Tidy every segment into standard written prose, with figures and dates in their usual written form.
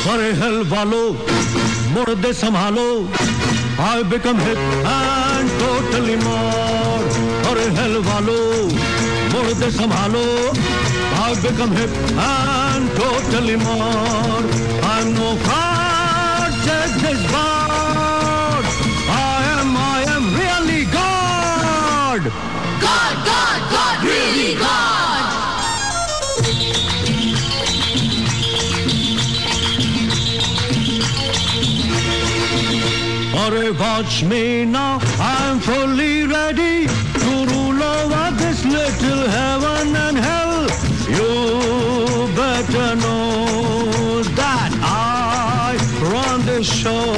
अरे hell वालों, मोड़ दे संभालो. I become hip and totally mad. अरे hell वालों, मोड़ दे संभालो. I become hip and totally mad. I'm no fraud, check this board. I am really God. God, really God. Arey, watch me now, I'm fully ready to rule over this little heaven and hell. You better know that I run this show.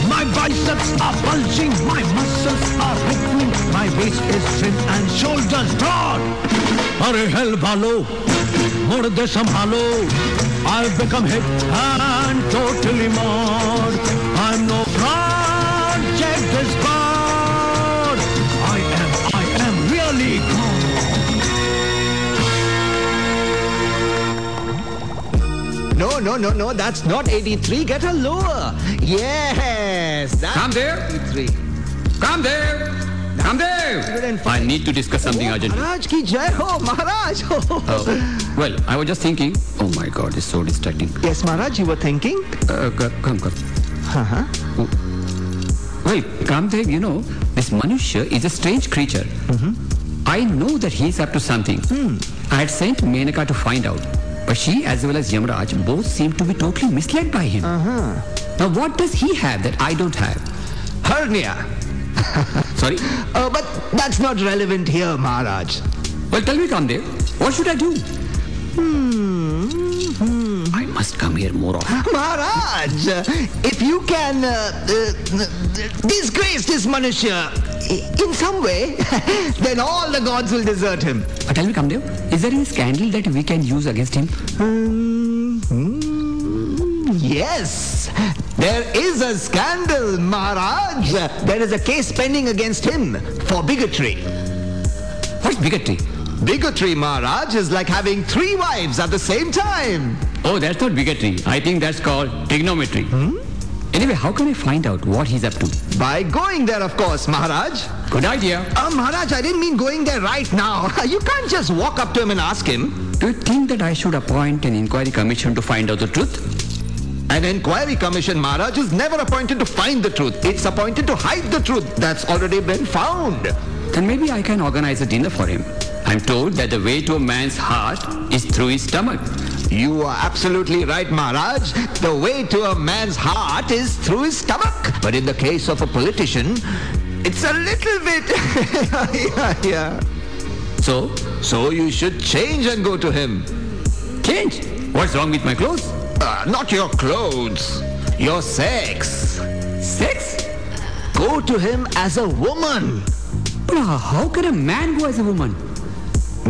My biceps are bulging, my muscles are rippling, my waist is thin and shoulders broad. Arey hell वालों, मोड़ दे संभालो. I've become hip and totally mad. I'm no fraud, check this board. I am really God. No, that's not 83. Get her lower. Yes, that's Come there. 83. Come there. Come there. I need to discuss something urgently. Maharaj ki jai ho, Maharaj. Well, I was just thinking. Oh my God, it's so distracting. Yes, Maharaj, you were thinking? Come. Uh-huh. Well, Kamdev, you know, this Manushya is a strange creature. I know that he is up to something. I had sent Menaka to find out. But she as well as Yamaraj both seem to be totally misled by him. Now what does he have that I don't have? Hernia. Sorry? But that's not relevant here, Maharaj. Well, tell me, Kamdev, what should I do? I must come here more often. Maharaj, if you can disgrace this Manushya in some way, then all the gods will desert him. But tell me, Kamdev, is there any scandal that we can use against him? Yes, there is a scandal, Maharaj. There is a case pending against him for bigotry. What's bigotry? Bigotry, Maharaj, is like having 3 wives at the same time. Oh, that's not bigotry. I think that's called trigonometry. Anyway, how can I find out what he's up to? By going there, of course, Maharaj. Good idea. Maharaj, I didn't mean going there right now. You can't just walk up to him and ask him. Do you think that I should appoint an inquiry commission to find out the truth? An inquiry commission, Maharaj, is never appointed to find the truth. It's appointed to hide the truth that's already been found. Then maybe I can organize a dinner for him. I'm told that the way to a man's heart is through his stomach. You are absolutely right, Maharaj. The way to a man's heart is through his stomach. But in the case of a politician, it's a little bit... yeah. So you should change and go to him. Change? What's wrong with my clothes? Not your clothes. Your sex. Sex? Go to him as a woman. But how can a man go as a woman?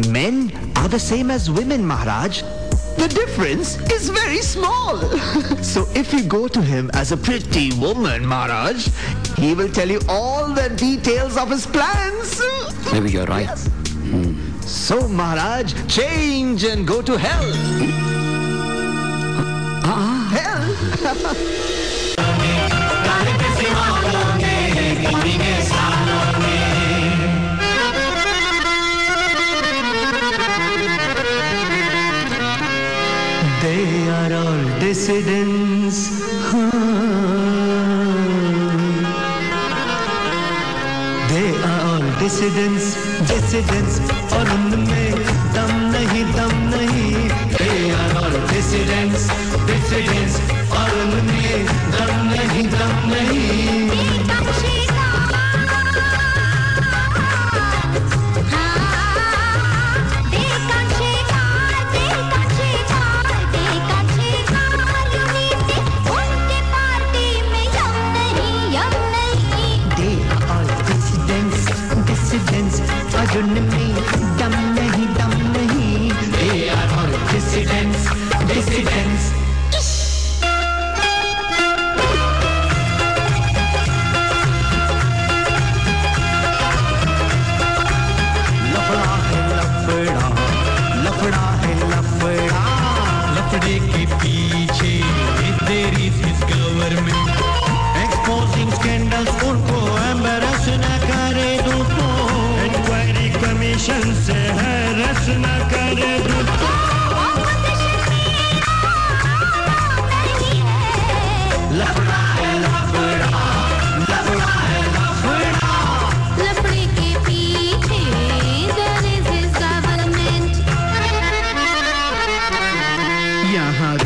Men are the same as women, Maharaj. The difference is very small. So if you go to him as a pretty woman, Maharaj, he will tell you all the details of his plans. Maybe you're right. Yes. So, Maharaj, change and go to hell. Hell? They are all dissidents. They are all dissidents, और उनमें दम नहीं. They are all dissidents, और उनमें दम नहीं. They are all dissidents.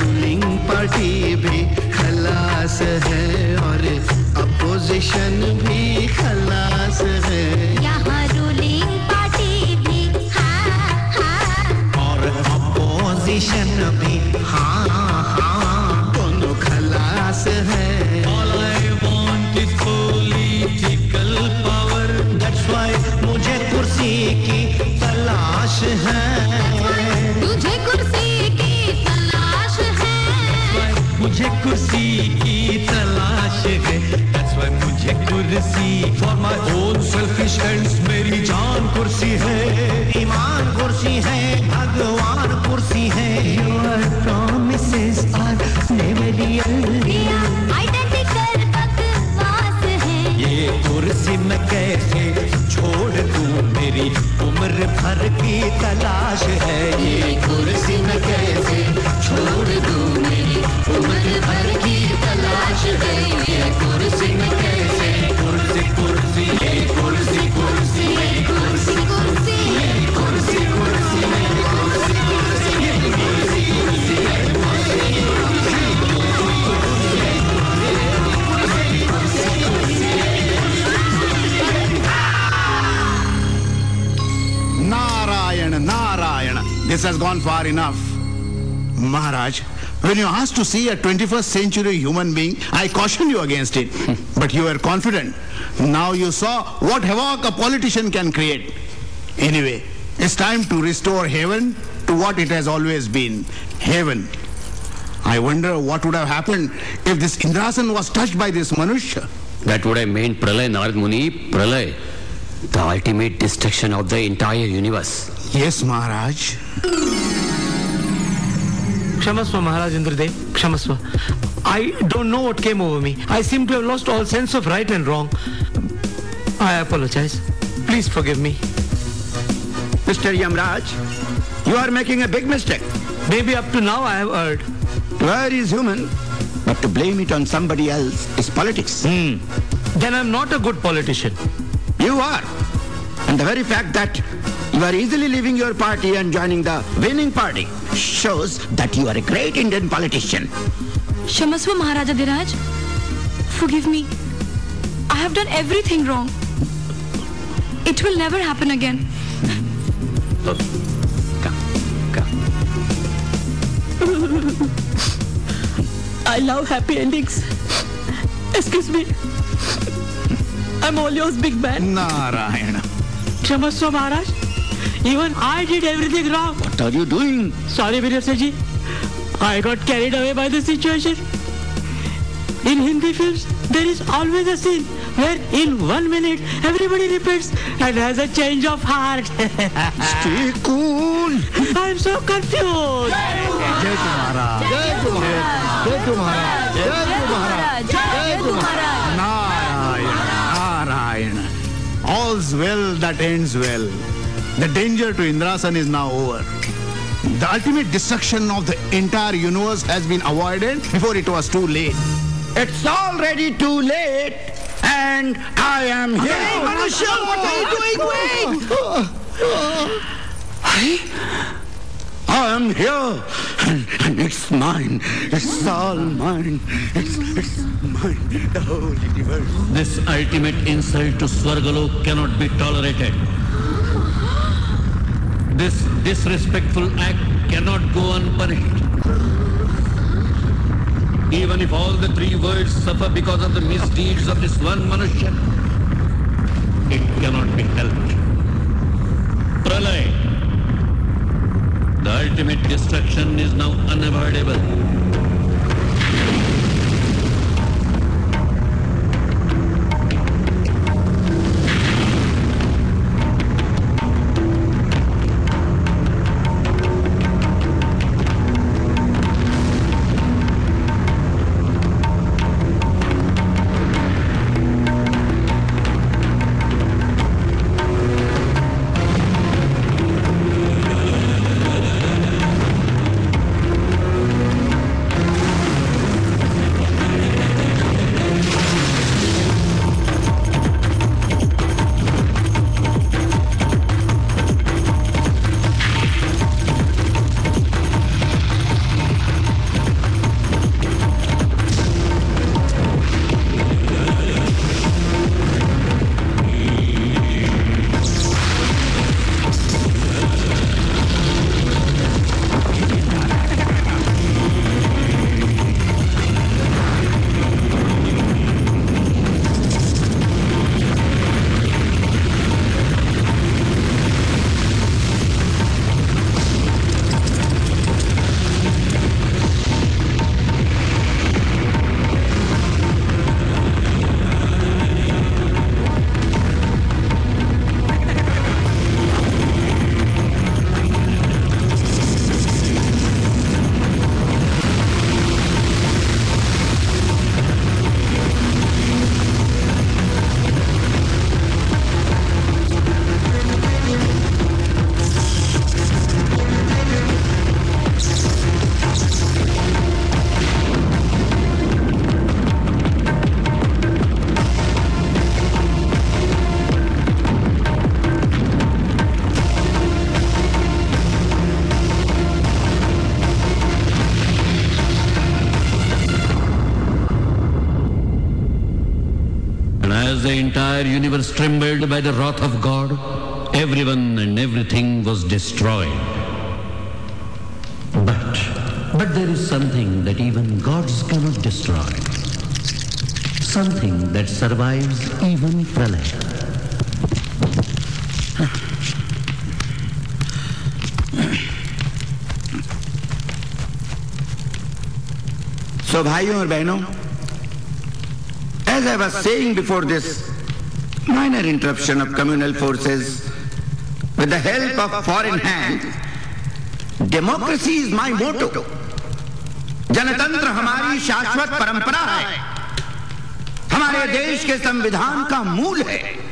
Ruling party भी खलास है और अपोजिशन भी खलास है। यहाँ रूलिंग पार्टी भी और अपोजिशन भी दोनों खलास है। All I want is political power. That's why मुझे कुर्सी की तलाश है। तुझे कुर्सी की तलाश है। मुझे कुर्सी की तलाश है। That's why मुझे कुर्सी for my own selfish ends मेरी जान कुर्सी है। ईमान कुर्सी है, भगवान कुर्सी है। Your promises are never real. Identical बकवास है। ये कुर्सी मैं कैसे छोड़ दूं मेरी उम्र भर की तलाश है। ये कुर्सी मैं कैसे छोड़ दूं मेरी उम्र भर की तलाश है। ये कुर्सी मैं कैसे कुर्सी कुर्सी ये कुर्सी कुर्सी ये कुर्सी कुर्सी कुर्सी कुर्सी Narayana, Narayana. This has gone far enough. Maharaj, when you asked to see a 21st century human being, I cautioned you against it. But you were confident. Now you saw what havoc a politician can create. Anyway, it's time to restore heaven to what it has always been. Heaven. I wonder what would have happened if this Indrasan was touched by this Manushya. That would have meant Pralay, Narad Muni, Pralay. The ultimate destruction of the entire universe. Yes, Maharaj. Kshamaswa, Maharaj Indradev. Kshamaswa. I don't know what came over me. I seem to have lost all sense of right and wrong. I apologize. Please forgive me. Mr. Yamraj, you are making a big mistake. Maybe up to now I have erred. To err is human, but to blame it on somebody else is politics. Then I'm not a good politician. You are. And the very fact that you are easily leaving your party and joining the winning party shows that you are a great Indian politician. Shamaswa Maharaja Dhiraj, forgive me. I have done everything wrong. It will never happen again. Come. I love happy endings. Excuse me. I'm all yours, big man. Narayana. Kshamaswa, Maharaj. Even I did everything wrong. What are you doing? Sorry, Viryasaji. I got carried away by the situation. In Hindi films, there is always a scene where in 1 minute everybody repents and has a change of heart. Stay cool. I'm so confused. Jai Tumhara. Jai Tumhara. Jai Tumhara. Jai Tumhara. Jai Tumhara. Narayana. Narayana. All's well that ends well. The danger to Indrasan is now over. The ultimate destruction of the entire universe has been avoided before it was too late. It's already too late, and I am here. Hey, Manushya, what are you doing? Wait! I am here, and it's mine. It's all mine. It's mine. The whole universe. This ultimate insult to Swargalok cannot be tolerated. This disrespectful act cannot go unpunished. Even if all the 3 worlds suffer because of the misdeeds of this one Manushya, it cannot be helped. Pralay, the ultimate destruction is now unavoidable. the entire universe trembled by the wrath of God, everyone and everything was destroyed. But there is something that even gods cannot destroy. Something that survives even pralaya. So, भाइयों और बहनों, as I was saying before this minor interruption of communal forces, with the help of foreign hands, democracy is my motto. जनतंत्र हमारी शाश्वत परंपरा है, हमारे देश के संविधान का मूल है.